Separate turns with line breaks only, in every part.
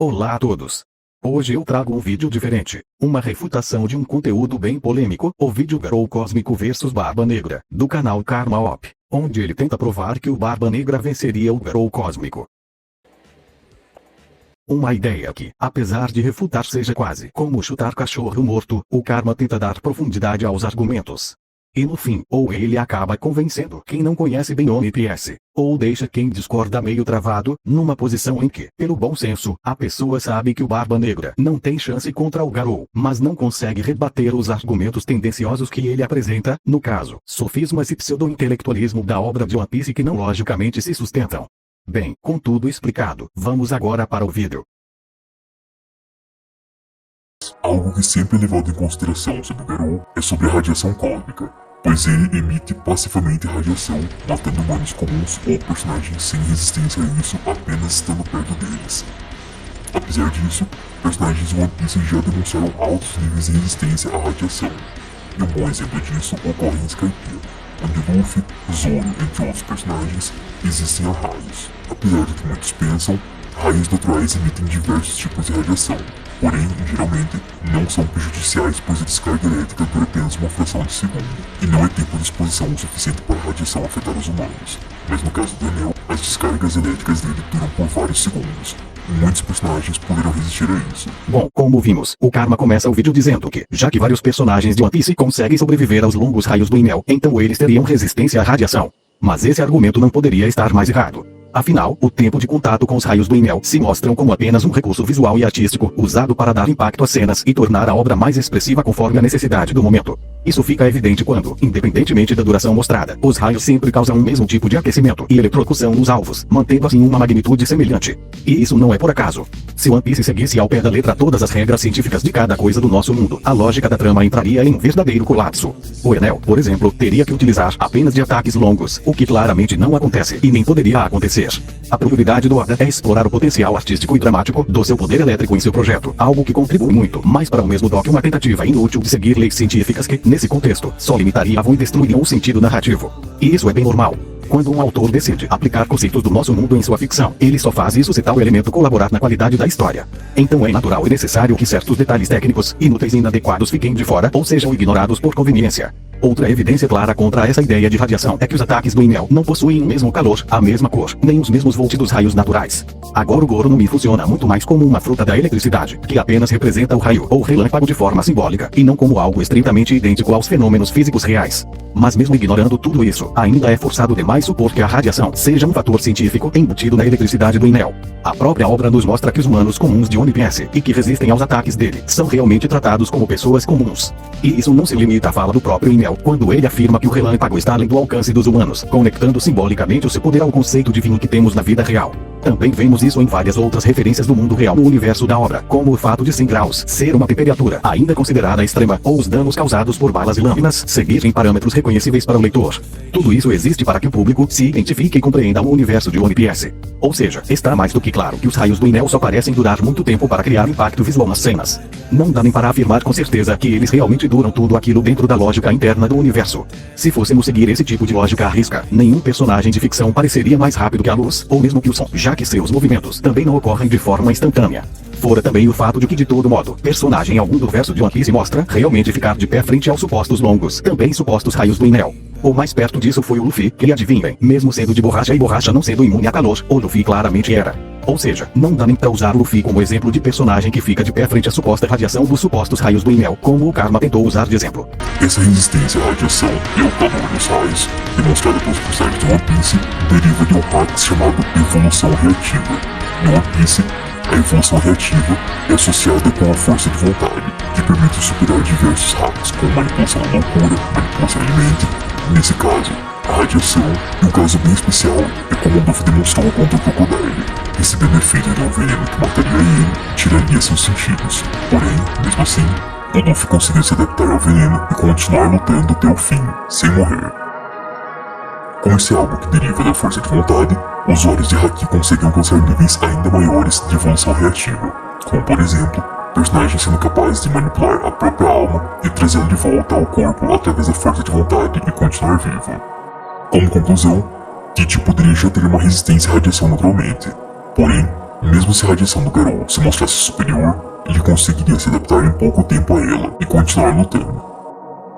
Olá a todos! Hoje eu trago um vídeo diferente, uma refutação de um conteúdo bem polêmico, o vídeo Garou Cósmico vs Barba Negra, do canal Karma Op, onde ele tenta provar que o Barba Negra venceria o Garou Cósmico. Uma ideia que, apesar de refutar, seja quase como chutar cachorro morto, o Karma tenta dar profundidade aos argumentos. E no fim, ou ele acaba convencendo quem não conhece bem One Piece, ou deixa quem discorda meio travado, numa posição em que, pelo bom senso, a pessoa sabe que o Barba Negra não tem chance contra o Garou, mas não consegue rebater os argumentos tendenciosos que ele apresenta, no caso, sofismas e pseudo-intelectualismo da obra de One Piece que não logicamente se sustentam. Bem, com tudo explicado, vamos agora para o vídeo.
Algo que sempre é levado em consideração sobre o Garou é sobre a radiação cósmica, pois ele emite passivamente radiação, matando humanos comuns ou personagens sem resistência a isso apenas estando perto deles. Apesar disso, personagens de One Piece já demonstraram altos níveis de resistência à radiação, e um bom exemplo disso ocorre em Skypiea, onde Luffy, Zoro, entre outros personagens, existem a raios. Apesar do que muitos pensam, raios naturais emitem diversos tipos de radiação, porém, geralmente, não são prejudiciais, pois a descarga elétrica dura apenas uma fração de segundo, e não é tempo de exposição o suficiente para a radiação afetar os humanos. Mas no caso do Enel, as descargas elétricas dele duram por vários segundos, e muitos personagens poderão resistir a isso.
Bom, como vimos, o Karma começa o vídeo dizendo que, já que vários personagens de One Piece conseguem sobreviver aos longos raios do Enel, então eles teriam resistência à radiação. Mas esse argumento não poderia estar mais errado. Afinal, o tempo de contato com os raios do Enel se mostram como apenas um recurso visual e artístico, usado para dar impacto às cenas e tornar a obra mais expressiva conforme a necessidade do momento. Isso fica evidente quando, independentemente da duração mostrada, os raios sempre causam o mesmo tipo de aquecimento e eletrocução nos alvos, mantendo assim uma magnitude semelhante. E isso não é por acaso. Se One Piece seguisse ao pé da letra todas as regras científicas de cada coisa do nosso mundo, a lógica da trama entraria em um verdadeiro colapso. O Enel, por exemplo, teria que utilizar apenas de ataques longos, o que claramente não acontece e nem poderia acontecer. A prioridade do Oda é explorar o potencial artístico e dramático do seu poder elétrico em seu projeto, algo que contribui muito mais para o mesmo do que uma tentativa inútil de seguir leis científicas que, nesse contexto, só limitavam e destruiriam o sentido narrativo. E isso é bem normal. Quando um autor decide aplicar conceitos do nosso mundo em sua ficção, ele só faz isso se tal elemento colaborar na qualidade da história. Então é natural e necessário que certos detalhes técnicos, inúteis e inadequados fiquem de fora ou sejam ignorados por conveniência. Outra evidência clara contra essa ideia de radiação é que os ataques do Enel não possuem o mesmo calor, a mesma cor, nem os mesmos volts dos raios naturais. Agora o Goro no Mi funciona muito mais como uma fruta da eletricidade, que apenas representa o raio ou relâmpago de forma simbólica, e não como algo estritamente idêntico aos fenômenos físicos reais. Mas mesmo ignorando tudo isso, ainda é forçado demais supor que a radiação seja um fator científico embutido na eletricidade do Enel. A própria obra nos mostra que os humanos comuns de One Piece, e que resistem aos ataques dele, são realmente tratados como pessoas comuns. E isso não se limita à fala do próprio Enel, quando ele afirma que o relâmpago está além do alcance dos humanos, conectando simbolicamente o seu poder ao conceito divino que temos na vida real. Também vemos isso em várias outras referências do mundo real no universo da obra, como o fato de 100 graus ser uma temperatura ainda considerada extrema, ou os danos causados por balas e lâminas seguirem parâmetros reconhecíveis para o leitor. Tudo isso existe para que o público se identifique e compreenda o universo de One Piece. Ou seja, está mais do que claro que os raios do Enel só parecem durar muito tempo para criar impacto visual nas cenas. Não dá nem para afirmar com certeza que eles realmente duram tudo aquilo dentro da lógica interna do universo. Se fôssemos seguir esse tipo de lógica à risca, nenhum personagem de ficção pareceria mais rápido que a luz, ou mesmo que o som, já que seus movimentos também não ocorrem de forma instantânea. Fora também o fato de que, de todo modo, personagem algum do verso de One Piece mostra realmente ficar de pé frente aos supostos longos, também supostos raios do Enel. O mais perto disso foi o Luffy, que adivinhem, mesmo sendo de borracha e borracha não sendo imune a calor, o Luffy claramente era. Ou seja, não dá nem pra usar Luffy como exemplo de personagem que fica de pé frente à suposta radiação dos supostos raios do Enel, como o Karma tentou usar de exemplo.
Essa resistência à radiação e ao calor dos raios, demonstrada pelos personagens de One Piece, deriva de um hack chamado evolução reativa. No One Piece, a evolução reativa é associada com a força de vontade, que permite superar diversos hacks, como manipulação da loucura, manipulação de mente. Nesse caso, a radiação, e um caso bem especial, é como o Luffy demonstrou contra o Crocodile. Recebendo o efeito de um veneno que mataria ele, tiraria seus sentidos. Porém, mesmo assim, o Luffy conseguiu se adaptar ao veneno e continuar lutando até o fim, sem morrer. Como esse é algo que deriva da força de vontade, usuários de Haki conseguem alcançar níveis ainda maiores de evolução reativa, como por exemplo, personagens sendo capazes de manipular a própria alma e trazê-la de volta ao corpo através da força de vontade e continuar vivo. Como conclusão, Tite poderia já ter uma resistência à radiação naturalmente, porém, Mesmo se a radiação do Garou se mostrasse superior, ele conseguiria se adaptar em pouco tempo a ela e continuar lutando.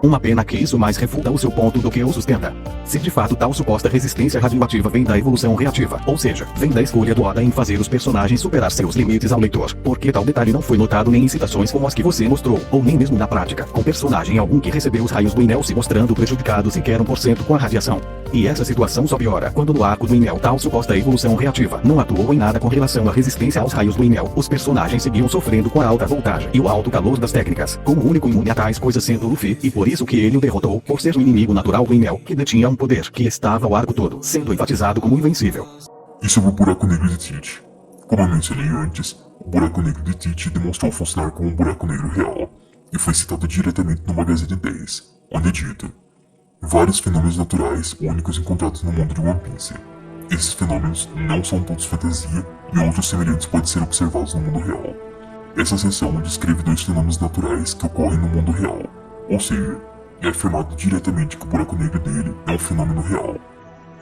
Uma pena que isso mais refuta o seu ponto do que o sustenta. Se de fato tal suposta resistência radioativa vem da evolução reativa, ou seja, vem da escolha do Oda em fazer os personagens superar seus limites ao leitor, porque tal detalhe não foi notado nem em citações como as que você mostrou, ou nem mesmo na prática, com personagem algum que recebeu os raios do Enel se mostrando prejudicado sequer 1% com a radiação. E essa situação só piora quando no arco do Enel tal suposta evolução reativa não atuou em nada com relação à resistência aos raios do Enel. Os personagens seguiam sofrendo com a alta voltagem e o alto calor das técnicas, como o único imune a tais coisas sendo Luffy, e por isso que ele o derrotou, por ser o inimigo natural do Enel, que detinha um poder que estava o arco todo, sendo enfatizado como invencível.
E sobre o buraco negro de Tite? Como eu mencionei antes, o buraco negro de Tite demonstrou funcionar como um buraco negro real, e foi citado diretamente no Magazine 10, onde é dito: vários fenômenos naturais únicos encontrados no mundo de One Piece. Esses fenômenos não são todos fantasia e outros semelhantes podem ser observados no mundo real. Essa seção descreve 2 fenômenos naturais que ocorrem no mundo real, ou seja, é afirmado diretamente que o buraco negro dele é um fenômeno real.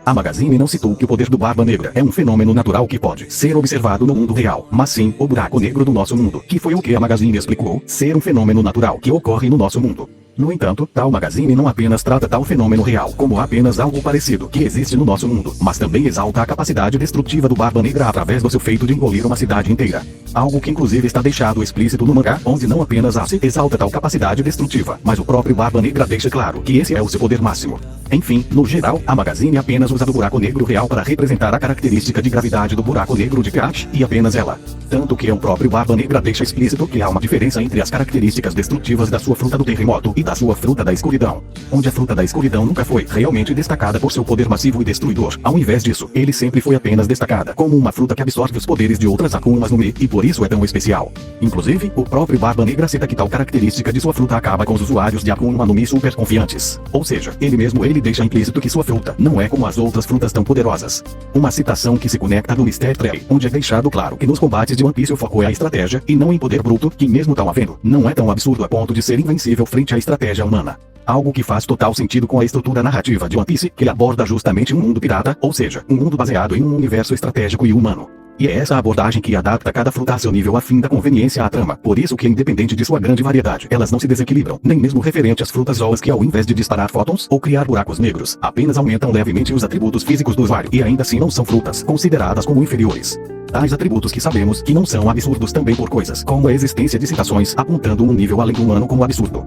A Magazine não citou que o poder do Barba Negra é um fenômeno natural que pode ser observado no mundo real, mas sim o buraco negro do nosso mundo, que foi o que a Magazine explicou ser um fenômeno natural que ocorre no nosso mundo. No entanto, tal Magazine não apenas trata tal fenômeno real como apenas algo parecido que existe no nosso mundo, mas também exalta a capacidade destrutiva do Barba Negra através do seu feito de engolir uma cidade inteira. Algo que inclusive está deixado explícito no mangá, onde não apenas se exalta tal capacidade destrutiva, mas o próprio Barba Negra deixa claro que esse é o seu poder máximo. Enfim, no geral, a Magazine apenas usa do buraco negro real para representar a característica de gravidade do buraco negro de Cash, e apenas ela. Tanto que o próprio Barba Negra deixa explícito que há uma diferença entre as características destrutivas da sua fruta do terremoto e da sua fruta da escuridão, onde a fruta da escuridão nunca foi realmente destacada por seu poder massivo e destruidor. Ao invés disso, ele sempre foi apenas destacada como uma fruta que absorve os poderes de outras Akumas no Mi, e por isso é tão especial. Inclusive, o próprio Barba Negra cita que tal característica de sua fruta acaba com os usuários de Akuma no Mi super confiantes. Ou seja, ele deixa implícito que sua fruta não é como as outras frutas tão poderosas. Uma citação que se conecta no Mr. Tree, onde é deixado claro que nos combates de One Piece o foco é a estratégia e não em poder bruto, que mesmo tal havendo, não é tão absurdo a ponto de ser invencível frente à estratégia humana. Algo que faz total sentido com a estrutura narrativa de One Piece, que aborda justamente um mundo pirata, ou seja, um mundo baseado em um universo estratégico e humano. E é essa abordagem que adapta cada fruta a seu nível a fim da conveniência à trama. Por isso que, independente de sua grande variedade, elas não se desequilibram, nem mesmo referente às frutas zoas que, ao invés de disparar fótons ou criar buracos negros, apenas aumentam levemente os atributos físicos do usuário, e ainda assim não são frutas consideradas como inferiores. Tais atributos que sabemos que não são absurdos também por coisas como a existência de citações apontando um nível além do humano como absurdo.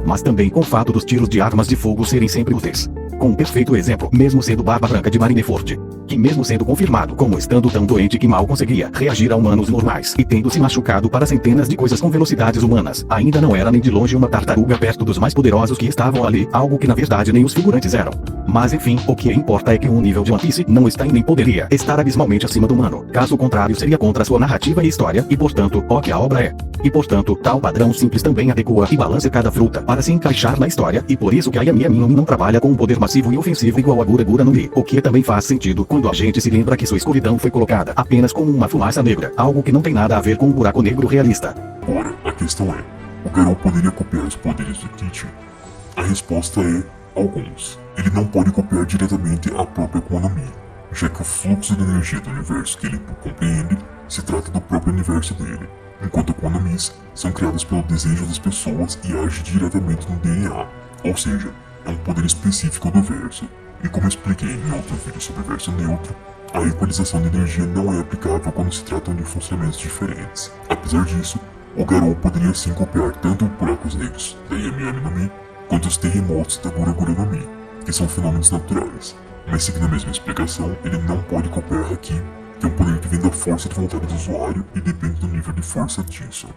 Mas também com o fato dos tiros de armas de fogo serem sempre úteis. Com um perfeito exemplo, mesmo sendo Barba Branca de Marineford, que mesmo sendo confirmado como estando tão doente que mal conseguia reagir a humanos normais, e tendo se machucado para centenas de coisas com velocidades humanas, ainda não era nem de longe uma tartaruga perto dos mais poderosos que estavam ali, algo que na verdade nem os figurantes eram. Mas enfim, o que importa é que o nível de One Piece não está e nem poderia estar abismalmente acima do humano, caso contrário seria contra sua narrativa e história, e portanto, o que a obra é. E portanto, tal padrão simples também adequa e balança cada fruta para se encaixar na história, e por isso que a Yami Yami no Mi não trabalha com um poder massivo e ofensivo igual a Gura Gura no Mi, o que também faz sentido quando a gente se lembra que sua escuridão foi colocada apenas como uma fumaça negra, algo que não tem nada a ver com um buraco negro realista.
Ora, a questão é, o Garou poderia copiar os poderes de Tite? A resposta é, alguns. Ele não pode copiar diretamente a própria Akuma no Mi, já que o fluxo de energia do universo que ele compreende se trata do próprio universo dele, enquanto Akuma no Mis são criadas pelo desejo das pessoas e agem diretamente no DNA, ou seja, é um poder específico do verso. E como expliquei em outro vídeo sobre verso neutro, a equalização de energia não é aplicável quando se tratam de funcionamentos diferentes. Apesar disso, o Garou poderia sim copiar tanto os buracos negros da Yami Yami no Mi, quanto os terremotos da Gura Gura no Mi, que são fenômenos naturais. Mas seguindo a mesma explicação, ele não pode copiar Haki, que é um poder que vem da força de vontade do usuário e depende do nível de força disso.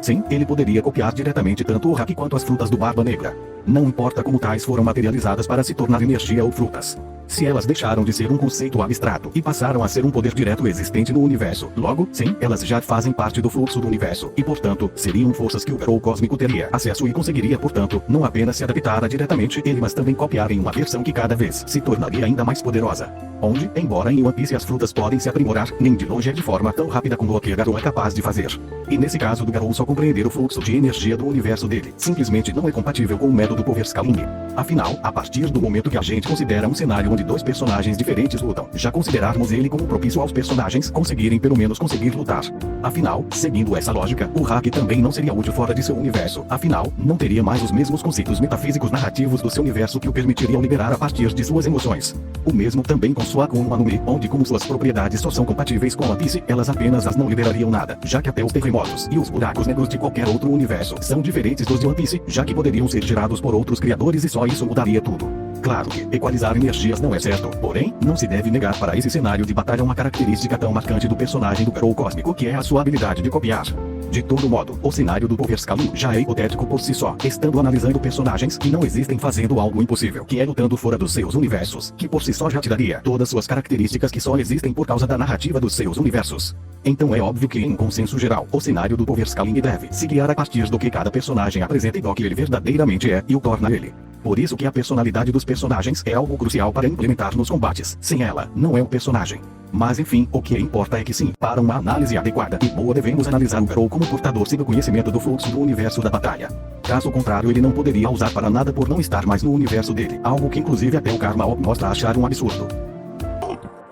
Sim, ele poderia copiar diretamente tanto o Haki quanto as frutas do Barba Negra. Não importa como tais foram materializadas para se tornar energia ou frutas. Se elas deixaram de ser um conceito abstrato e passaram a ser um poder direto existente no universo, logo, sim, elas já fazem parte do fluxo do universo, e portanto, seriam forças que o Garou cósmico teria acesso e conseguiria, portanto, não apenas se adaptar a diretamente ele, mas também copiar em uma versão que cada vez se tornaria ainda mais poderosa. Onde, embora em One Piece as frutas podem se aprimorar, nem de longe é de forma tão rápida como o que Garou é capaz de fazer. E nesse caso do Garou só compreender o fluxo de energia do universo dele simplesmente não é compatível com o método Poverscaling. Afinal, a partir do momento que a gente considera um cenário onde dois personagens diferentes lutam, já considerarmos ele como propício aos personagens conseguirem pelo menos conseguir lutar. Afinal, seguindo essa lógica, o hack também não seria útil fora de seu universo. Afinal, não teria mais os mesmos conceitos metafísicos narrativos do seu universo que o permitiriam liberar a partir de suas emoções. O mesmo também com sua Akuma no Mi, onde como suas propriedades só são compatíveis com One Piece, elas apenas as não liberariam nada, já que até os terremotos e os buracos negros de qualquer outro universo são diferentes dos de One Piece, já que poderiam ser gerados por outros criadores e só isso mudaria tudo. Claro que equalizar energias não é certo, porém, não se deve negar para esse cenário de batalha uma característica tão marcante do personagem do Garou Cósmico, que é a sua habilidade de copiar. De todo modo, o cenário do Poverscaling já é hipotético por si só, estando analisando personagens que não existem fazendo algo impossível, que é lutando fora dos seus universos, que por si só já tiraria todas suas características que só existem por causa da narrativa dos seus universos. Então é óbvio que em consenso geral, o cenário do Poverscaling deve se guiar a partir do que cada personagem apresenta e do que ele verdadeiramente é e o torna ele. Por isso que a personalidade dos personagens é algo crucial para implementar nos combates. Sem ela, não é um personagem. Mas enfim, o que importa é que sim, para uma análise adequada e boa devemos analisar o Garou como portador sem o conhecimento do fluxo do universo da batalha. Caso contrário, ele não poderia usar para nada por não estar mais no universo dele, algo que inclusive até o Karma Op mostra achar um absurdo.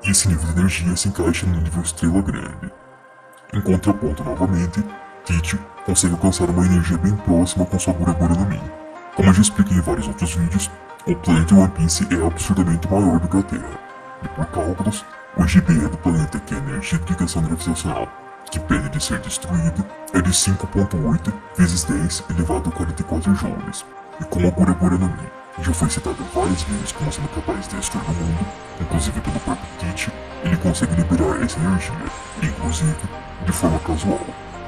Esse nível de energia se encaixa no nível Estrela Grande. Em contraponto, novamente, Teach consegue alcançar uma energia bem próxima com sua Gura Gura no Mi. Como eu já expliquei em vários outros vídeos, o planeta One Piece é absurdamente maior do que a Terra. E por cálculos, o GBE do planeta, que é a energia de ligação gravitacional, que pede de ser destruído, é de 5.8 vezes 10 elevado a 44 joules. E como a Gura Gura no Mi já foi citado várias vezes como sendo capaz de destruir o mundo, inclusive pelo próprio Teach, ele consegue liberar essa energia, inclusive de forma casual.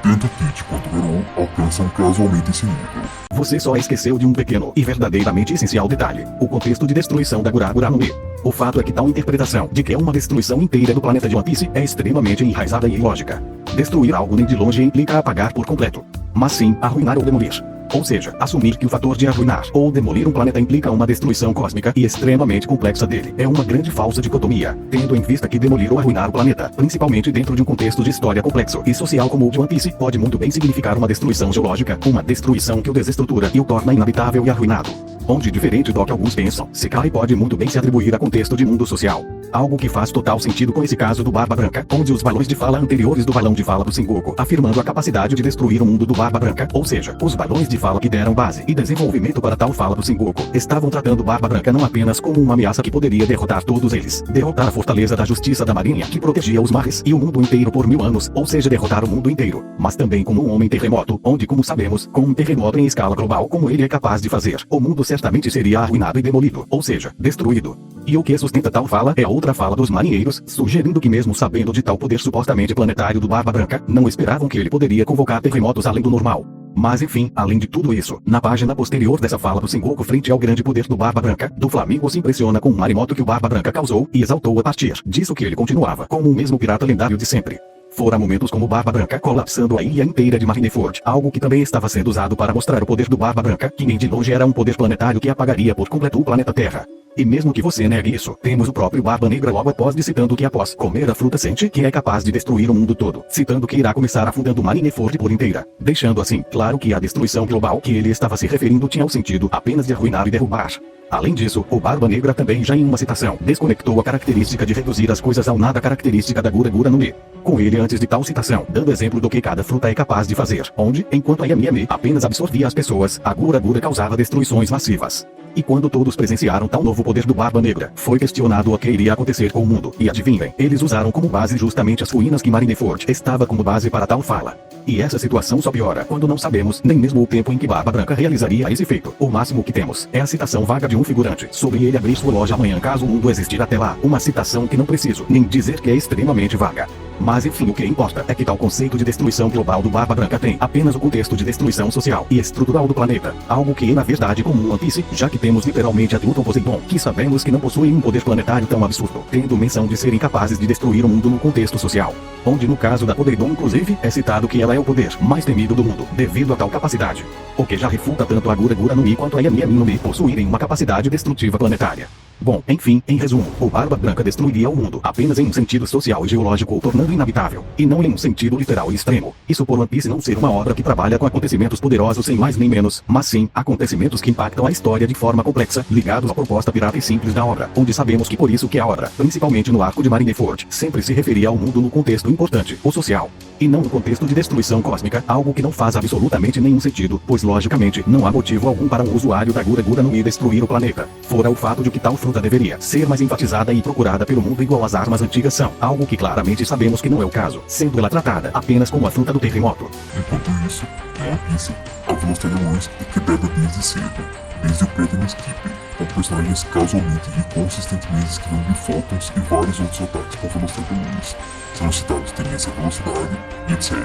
Tanto Teach quanto Garou alcançam casualmente esse nível.
Você só esqueceu de um pequeno e verdadeiramente essencial detalhe: o contexto de destruição da Gura Gura no Mi. O fato é que tal interpretação de que é uma destruição inteira do planeta de One Piece é extremamente enraizada e ilógica. Destruir algo nem de longe implica apagar por completo, mas sim arruinar ou demolir. Ou seja, assumir que o fator de arruinar ou demolir um planeta implica uma destruição cósmica e extremamente complexa dele é uma grande falsa dicotomia, tendo em vista que demolir ou arruinar o planeta, principalmente dentro de um contexto de história complexo e social como o de One Piece, pode muito bem significar uma destruição geológica, uma destruição que o desestrutura e o torna inabitável e arruinado. Onde, diferente do que alguns pensam, Sekai pode muito bem se atribuir a contexto de mundo social. Algo que faz total sentido com esse caso do Barba Branca, onde os balões de fala anteriores do balão de fala do Sengoku afirmando a capacidade de destruir o mundo do Barba Branca, ou seja, os balões de fala que deram base e desenvolvimento para tal fala do Sengoku, estavam tratando Barba Branca não apenas como uma ameaça que poderia derrotar todos eles, derrotar a fortaleza da justiça da marinha que protegia os mares e o mundo inteiro por 1000 anos, ou seja, derrotar o mundo inteiro, mas também como um homem terremoto, onde, como sabemos, com um terremoto em escala global como ele é capaz de fazer, o mundo certamente seria arruinado e demolido, ou seja, destruído. E o que sustenta tal fala é outra fala dos marinheiros, sugerindo que mesmo sabendo de tal poder supostamente planetário do Barba Branca, não esperavam que ele poderia convocar terremotos além do normal. Mas enfim, além de tudo isso, na página posterior dessa fala do Sengoku frente ao grande poder do Barba Branca, do Flamengo se impressiona com o maremoto que o Barba Branca causou e exaltou a partir disso que ele continuava como o mesmo pirata lendário de sempre. Fora momentos como Barba Branca colapsando a ilha inteira de Marineford, algo que também estava sendo usado para mostrar o poder do Barba Branca, que nem de longe era um poder planetário que apagaria por completo o planeta Terra. E mesmo que você negue isso, temos o próprio Barba Negra logo após citando que após comer a fruta sente que é capaz de destruir o mundo todo, citando que irá começar afundando Marineford por inteira, deixando assim claro que a destruição global que ele estava se referindo tinha o sentido apenas de arruinar e derrubar. Além disso, o Barba Negra também já em uma citação desconectou a característica de reduzir as coisas ao nada característica da Gura Gura no Mi. Com ele antes de tal citação, dando exemplo do que cada fruta é capaz de fazer, onde, enquanto a Yami Yami apenas absorvia as pessoas, a Gura Gura causava destruições massivas. E quando todos presenciaram tal novo poder do Barba Negra, foi questionado o que iria acontecer com o mundo, e adivinhem, eles usaram como base justamente as ruínas que Marineford estava como base para tal fala. E essa situação só piora quando não sabemos nem mesmo o tempo em que Barba Branca realizaria esse feito. O máximo que temos é a citação vaga de um figurante sobre ele abrir sua loja amanhã caso o mundo existir até lá. Uma citação que não preciso nem dizer que é extremamente vaga. Mas enfim, o que importa é que tal conceito de destruição global do Barba Branca tem apenas o contexto de destruição social e estrutural do planeta. Algo que é na verdade comum One Piece, já que temos literalmente a Pluton Poseidon, que sabemos que não possuem um poder planetário tão absurdo, tendo menção de serem capazes de destruir o mundo no contexto social. Onde no caso da Poseidon inclusive, é citado que ela é o poder mais temido do mundo, devido a tal capacidade. O que já refuta tanto a Gura Gura no Mi quanto a Yami Yami no Mi possuírem uma capacidade destrutiva planetária. Bom, enfim, em resumo, o Barba Branca destruiria o mundo apenas em um sentido social e geológico, o tornando inabitável, e não em um sentido literal e extremo. Isso por One Piece não ser uma obra que trabalha com acontecimentos poderosos sem mais nem menos, mas sim, acontecimentos que impactam a história de forma complexa, ligados à proposta pirata e simples da obra, onde sabemos que por isso que a obra, principalmente no arco de Marineford, sempre se referia ao mundo no contexto importante, o social, e não no contexto de destruição cósmica, algo que não faz absolutamente nenhum sentido, pois logicamente não há motivo algum para o usuário da Gura Gura não ir destruir o planeta. Fora o fato de que tal fruta deveria ser mais enfatizada e procurada pelo mundo igual as armas antigas são, algo que claramente sabemos que não é o caso, sendo ela tratada apenas como a fruta do terremoto.
Enquanto isso, em One Piece, a velocidade da luz é quebrada desde cedo, desde o Platinum Skip, com personagens casualmente e consistentemente esquivando de Photons e vários outros ataques com velocidade da luz. São citados tendência à velocidade e etc.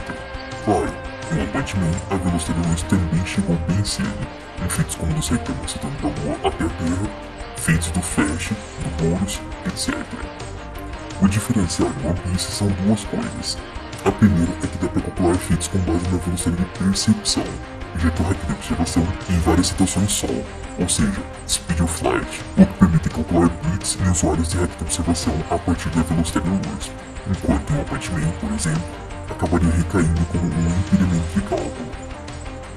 Claro, com One Punch Man, a velocidade da luz também chegou bem cedo, em feitos como do Saitama citando da Lua até a Terra, feitos do Flash, do Horus, etc. O diferencial de One Piece são duas coisas. A primeira é que dá para calcular feitos com base na velocidade de percepção, já que o hack de observação tem várias citações só, ou seja, Speed of Light, o que permite calcular bits e usuários de hack de observação a partir da velocidade da luz, enquanto em One Punch Man, por exemplo, acabaria recaindo como um impedimento de cálculo.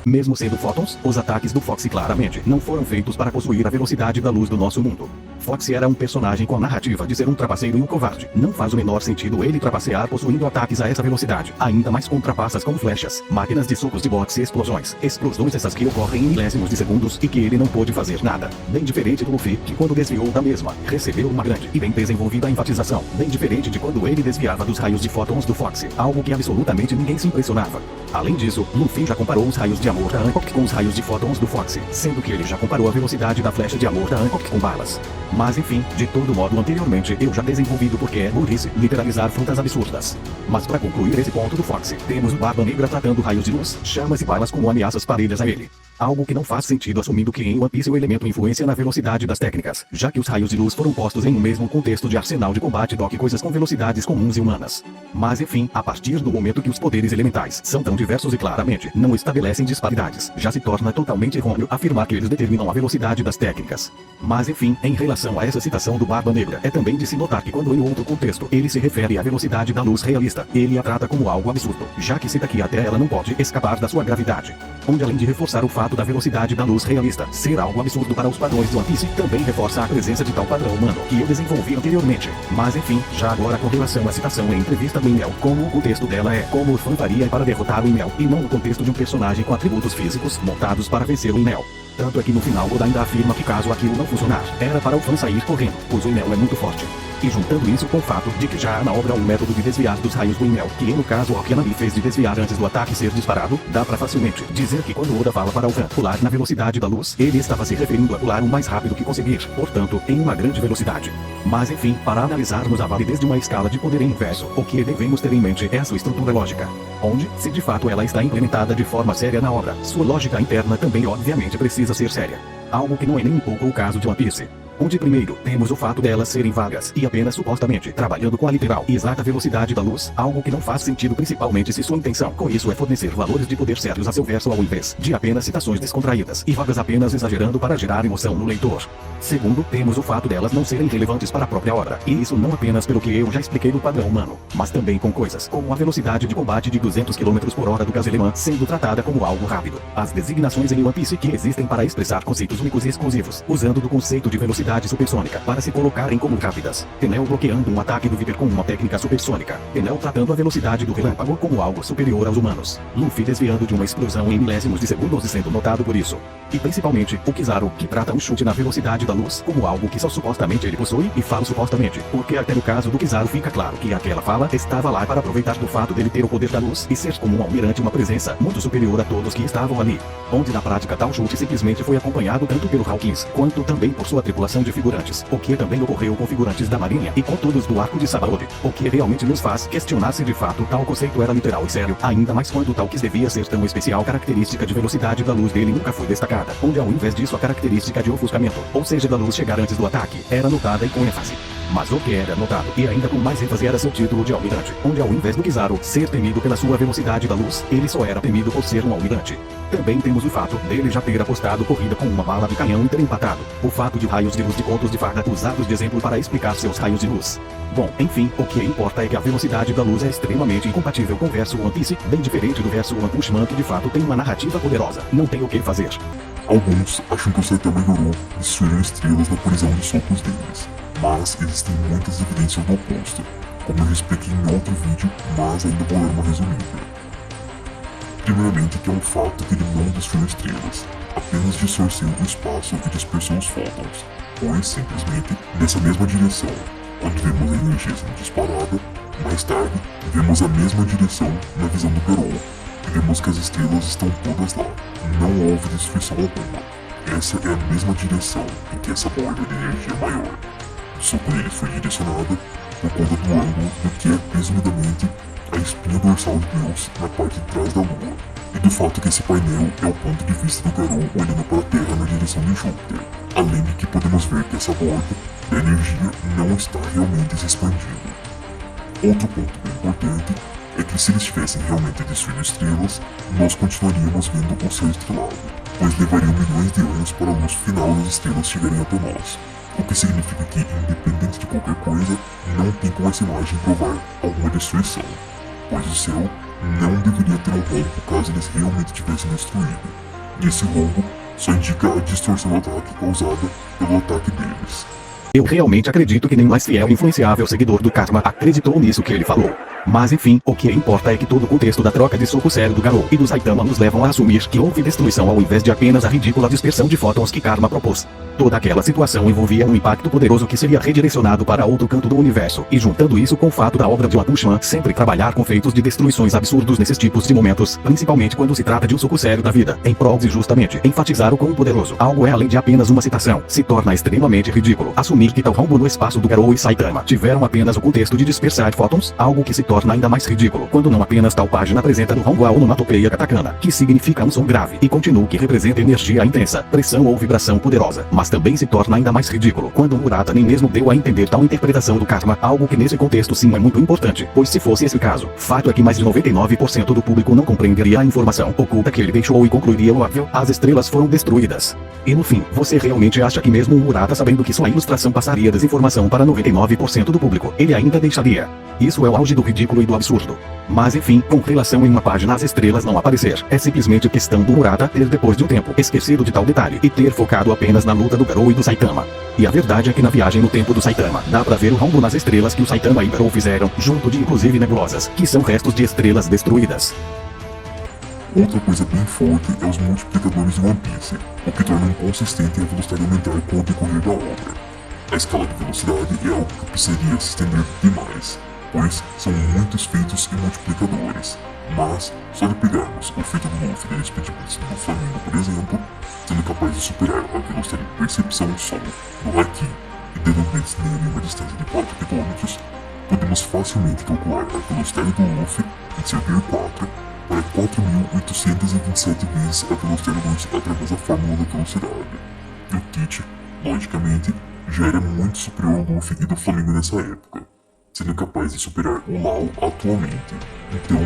Mesmo sendo Photons, os ataques do Fox claramente não foram feitos para possuir a velocidade da luz do nosso mundo. Fox era um personagem com a narrativa de ser um trapaceiro e um covarde. Não faz o menor sentido ele trapacear possuindo ataques a essa velocidade, ainda mais com trapaças como flechas, máquinas de socos de boxe e explosões. Explosões essas que ocorrem em milésimos de segundos e que ele não pôde fazer nada. Bem diferente do Luffy, que quando desviou da mesma, recebeu uma grande e bem desenvolvida enfatização. Bem diferente de quando ele desviava dos raios de Photons do Fox, algo que absolutamente ninguém se impressionava. Além disso, Luffy já comparou os raios de amor da Hancock com os raios de Photons do Fox, sendo que ele já comparou a velocidade da flecha de amor da Hancock com balas. Mas enfim, de todo modo anteriormente eu já desenvolvido porque é burrice literalizar frutas absurdas. Mas para concluir esse ponto do Fox, temos o Barba Negra tratando raios de luz, chamas e balas como ameaças parelhas a ele. Algo que não faz sentido assumindo que em One Piece o elemento influencia na velocidade das técnicas, já que os raios de luz foram postos em um mesmo contexto de arsenal de combate do que coisas com velocidades comuns e humanas. Mas enfim, a partir do momento que os poderes elementais são tão diversos e claramente não estabelecem disparidades, já se torna totalmente errôneo afirmar que eles determinam a velocidade das técnicas. Mas enfim, em relação a essa citação do Barba Negra, é também de se notar que quando em outro contexto ele se refere à velocidade da luz realista, ele a trata como algo absurdo, já que cita que até ela não pode escapar da sua gravidade. Onde além de reforçar o fato da velocidade da luz realista ser algo absurdo para os padrões do One Piece, também reforça a presença de tal padrão humano que eu desenvolvi anteriormente. Mas enfim, já agora com relação à citação em entrevista do Enel, como o contexto dela é como o fã faria para derrotar o Enel, e não o contexto de um personagem com atributos físicos montados para vencer o Enel. Tanto é que no final Oda ainda afirma que caso aquilo não funcionar, era para o fã sair correndo, pois o Enel é muito forte. E juntando isso com o fato de que já há na obra um método de desviar dos raios do Enel, que no caso o que a Nami fez de desviar antes do ataque ser disparado, dá pra facilmente dizer que quando Oda fala para o fã pular na velocidade da luz, ele estava se referindo a pular o mais rápido que conseguir, portanto, em uma grande velocidade. Mas enfim, para analisarmos a validez de uma escala de poder em inverso, o que devemos ter em mente é a sua estrutura lógica, onde, se de fato ela está implementada de forma séria na obra, sua lógica interna também obviamente precisa ser séria. Algo que não é nem um pouco o caso de One Piece. Onde primeiro, temos o fato delas serem vagas e apenas supostamente trabalhando com a literal e exata velocidade da luz, algo que não faz sentido principalmente se sua intenção com isso é fornecer valores de poder sérios a seu verso ao invés de apenas citações descontraídas e vagas apenas exagerando para gerar emoção no leitor. Segundo, temos o fato delas não serem relevantes para a própria obra, e isso não apenas pelo que eu já expliquei do padrão humano, mas também com coisas como a velocidade de combate de 200 km por hora do Gazeleman sendo tratada como algo rápido. As designações em One Piece que existem para expressar conceitos únicos e exclusivos, usando do conceito de velocidade supersônica para se colocarem como rápidas. Enel bloqueando um ataque do Viper com uma técnica supersônica. Enel tratando a velocidade do relâmpago como algo superior aos humanos. Luffy desviando de uma explosão em milésimos de segundos e sendo notado por isso. E principalmente, o Kizaru, que trata um chute na velocidade da luz como algo que só supostamente ele possui, e falo supostamente, porque até no caso do Kizaru fica claro que aquela fala estava lá para aproveitar do fato dele ter o poder da luz e ser como um almirante uma presença muito superior a todos que estavam ali. Onde na prática tal chute simplesmente foi acompanhado tanto pelo Hawkins, quanto também por sua tripulação de figurantes, o que também ocorreu com figurantes da marinha e com todos do arco de Sabaody, o que realmente nos faz questionar se de fato tal conceito era literal e sério, ainda mais quando tal que devia ser tão especial característica de velocidade da luz dele nunca foi destacada, onde ao invés disso a característica de ofuscamento, ou seja da luz chegar antes do ataque, era notada e com ênfase. Mas o que era notado, e ainda com mais ênfase, era seu título de almirante, onde ao invés do Kizaru ser temido pela sua velocidade da luz, ele só era temido por ser um almirante. Também temos o fato dele já ter apostado corrida com uma bala de canhão e ter empatado. O fato de raios de luz de contos de fada usados de exemplo para explicar seus raios de luz. Bom, enfim, o que importa é que a velocidade da luz é extremamente incompatível com o verso One Piece, bem diferente do verso One Punch Man, que de fato tem uma narrativa poderosa. Não tem o que fazer.
Alguns acham que o Saitama e Garou destruíram estrelas na colisão de socos deles, mas existem muitas evidências do oposto, como eu já expliquei em outro vídeo, mas ainda vou dar uma resumida. Primeiramente, que é um fato que ele não destruiu estrelas, apenas distorceu o espaço e dispersou os fótons, pois simplesmente nessa mesma direção, onde vemos a energia sendo disparada, mais tarde vemos a mesma direção na visão do Garou, e vemos que as estrelas estão todas lá, não houve destruição alguma. Essa é a mesma direção em que essa borda de energia maior. O soco dele foi direcionado por conta do ângulo do que é presumidamente a espinha dorsal de Deus na parte de trás da Lua, e do fato que esse painel é o ponto de vista do Garou olhando para a Terra na direção de Júpiter, além de que podemos ver que essa borda da energia não está realmente se expandindo. Outro ponto bem importante é que se eles tivessem realmente destruído estrelas, nós continuaríamos vendo o céu estrelado, pois levariam milhões de anos para a luz final das estrelas chegarem até nós, o que significa que, independente de qualquer coisa, não tem como essa imagem provar alguma destruição, pois o céu não deveria ter um rombo caso eles realmente tivessem destruído, e esse rombo só indica a distorção do ataque causada pelo ataque deles.
Eu realmente acredito que nem o mais fiel e influenciável seguidor do Karma acreditou nisso que ele falou. Mas enfim, o que importa é que todo o contexto da troca de soco sério do Garou e do Saitama nos levam a assumir que houve destruição ao invés de apenas a ridícula dispersão de fótons que Karma propôs. Toda aquela situação envolvia um impacto poderoso que seria redirecionado para outro canto do universo, e juntando isso com o fato da obra de One Punch Man sempre trabalhar com feitos de destruições absurdos nesses tipos de momentos, principalmente quando se trata de um soco sério da vida, em prol de justamente enfatizar o quão poderoso algo é além de apenas uma citação, se torna extremamente ridículo assumir que tal rombo no espaço do Garou e Saitama tiveram apenas o contexto de dispersar fótons, algo que se torna ainda mais ridículo quando não apenas tal página apresenta no rombo a onomatopeia katakana, que significa um som grave, e continuo que representa energia intensa, pressão ou vibração poderosa, mas também se torna ainda mais ridículo quando Murata nem mesmo deu a entender tal interpretação do Karma, algo que nesse contexto sim é muito importante, pois se fosse esse o caso, fato é que mais de 99% do público não compreenderia a informação oculta que ele deixou e concluiria o óbvio: as estrelas foram destruídas. E no fim, você realmente acha que mesmo o Murata, sabendo que sua ilustração passaria desinformação para 99% do público, ele ainda deixaria? Isso é o auge do ridículo e do absurdo. Mas enfim, com relação em uma página as estrelas não aparecer, é simplesmente questão do Murata ter depois de um tempo esquecido de tal detalhe e ter focado apenas na luta do Garou e do Saitama. E a verdade é que na viagem no tempo do Saitama, dá pra ver o rombo nas estrelas que o Saitama e Garou fizeram, junto de inclusive nebulosas, que são restos de estrelas destruídas.
Outra coisa bem forte é os multiplicadores de One Piece, o que torna inconsistente a velocidade aumentar com o decorrer da obra. A escala de velocidade é algo que precisaria se estender demais, pois são muitos feitos e multiplicadores, mas só de pegarmos o feito do Luffy da Expedição do Flamengo, por exemplo, sendo capaz de superar a velocidade de percepção som do Haki e dando blitz nele em uma distância de 4 km, podemos facilmente calcular a velocidade do Luffy em seu Gear 4 para 4.827 vezes a velocidade da luz através da fórmula da velocidade. E o Teach, logicamente, já era muito superior ao Luffy e do Flamengo nessa época, sendo capaz de superar o Lau atualmente. Então,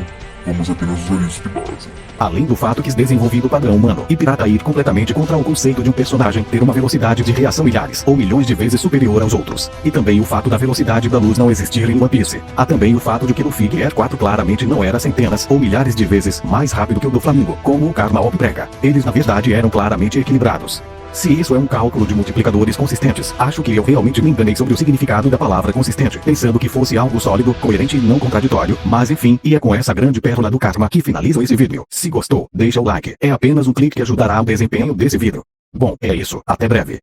vamos apenas usar isso de base.
Além do fato que desenvolvido o padrão humano e pirata ir completamente contra o conceito de um personagem ter uma velocidade de reação milhares ou milhões de vezes superior aos outros. E também o fato da velocidade da luz não existir em One Piece. Há também o fato de que Luffy Gear 4 claramente não era centenas ou milhares de vezes mais rápido que o do Flamengo, como o Karma Op prega. Eles na verdade eram claramente equilibrados. Se isso é um cálculo de multiplicadores consistentes, acho que eu realmente me enganei sobre o significado da palavra consistente, pensando que fosse algo sólido, coerente e não contraditório, mas enfim, e é com essa grande pérola do Karma que finalizo esse vídeo. Se gostou, deixa o like, é apenas um clique que ajudará ao desempenho desse vídeo. Bom, é isso, até breve.